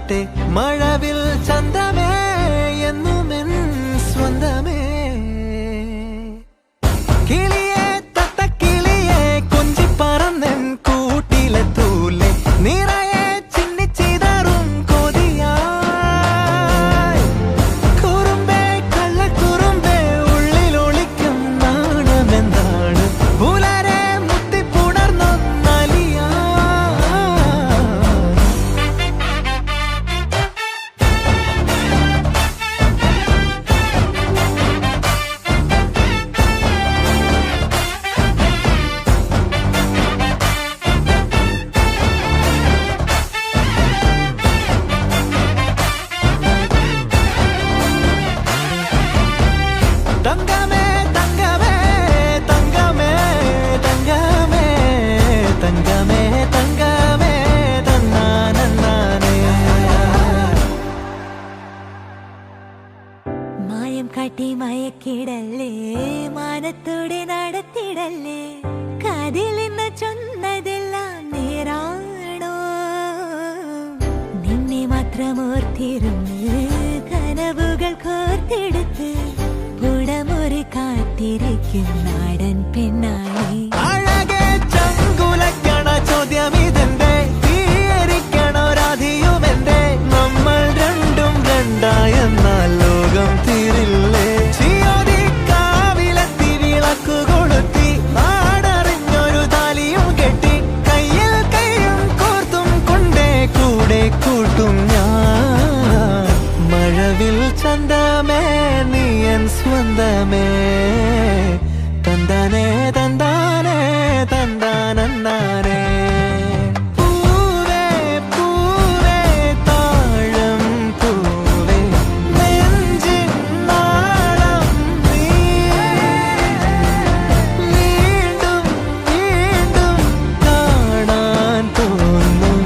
കുടഞ്ഞാട്ടെ മഴവിൽ ചന്തമേ എന്നുമെൻ സ്വന്തമേ കിളിയെ തത്തക്കിളിയെ കൊഞ്ചി പറന്നൻ കൂട്ടിലെ തൂലെ നിറയെ ചിന്നിച്ചിതറും കൊതിയായി കുറുമ്പേ കള്ളക്കുറുമ്പേ ഉള്ളിലൊളിക്കും നാണമെന്താണ് പുലരെ മുത്തിപ്പുണർന്നൊന്നലിയാ തങ്കമേ തങ്കമേ തങ്കമേ തങ്കമേ തങ്കമേ തങ്കമേ തന്നാനേ മായം കാട്ടി മയക്കിടല്ലേ മാനത്തോടെ നടത്തിടല്ലേ കാതിലെന്ന് ചൊന്നതെല്ലാം നേരാണോ നിന്നെ മാത്രം ഓർത്തിരുന്ന് കനവുകൾ കോർത്തെടുത്ത് പുടമുറി കാത്തിരിക്കും നാടൻ പെണ്ണായി അഴകെ ചങ്കുലക്കണ ചോദ്യമിതെന്റെ തീയരിക്കണോ രാധിയുമെന്റെ നമ്മൾ രണ്ടും രണ്ടായെന്നാൽ ലോകം തീരില്ലേ ചിയോതി കാവിലെത്തി വിളക്കു കൊളുത്തി നാടറിഞ്ഞൊരു താലിയും കെട്ടി കയ്യിൽ കൈയും കോർത്തും കൊണ്ടേ കൂടെ കൂട്ടും ഞാൻ മഴവിൽ ചന്തമേ നീ എൻ സ്വന്തമേ തന്താനേ തന്താനേ തന്താനേ പൂവേ പൂവേ താഴം പൂവേ നെഞ്ചിൻ നാളം നീ വീണ്ടും വീണ്ടും കാണാൻ തോന്നും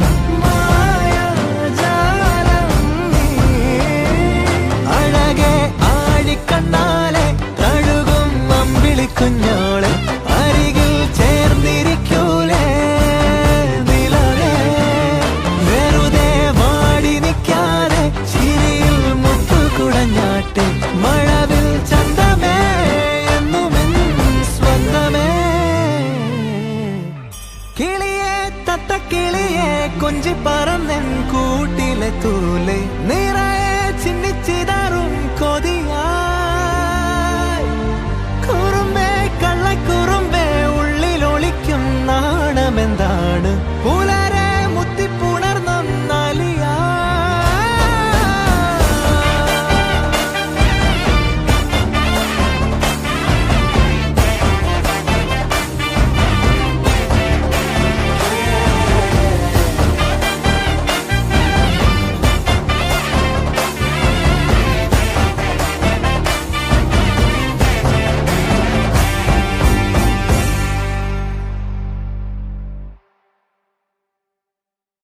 മായാജാലം നീ അഴകെ ആഴിക്കണ്ണാലെ തഴുകും അമ്പിളിക്കുഞ്ഞോളെ അരികിൽ ചേർന്നിരിക്കൂലേ നിലവേ വെറുതെ വാടി നിൽക്കാതെ ചിരിയിൽ മുത്തുകുടഞ്ഞാട്ടെ മഴവിൽ ചന്തമേ എന്നുമെൻ സ്വന്തമേ കിളിയെ തത്തക്കിളിയെ കൊഞ്ചി പറന്നൻ കൂട്ടിലെ തൂലെ നിറയെ ചിന്നിച്ചിതറും കൊതിയായി കുറുമ്പേ കള്ളക്കുറുമ്പേ ഉള്ളിലൊളിക്കും നാണമെന്താണ്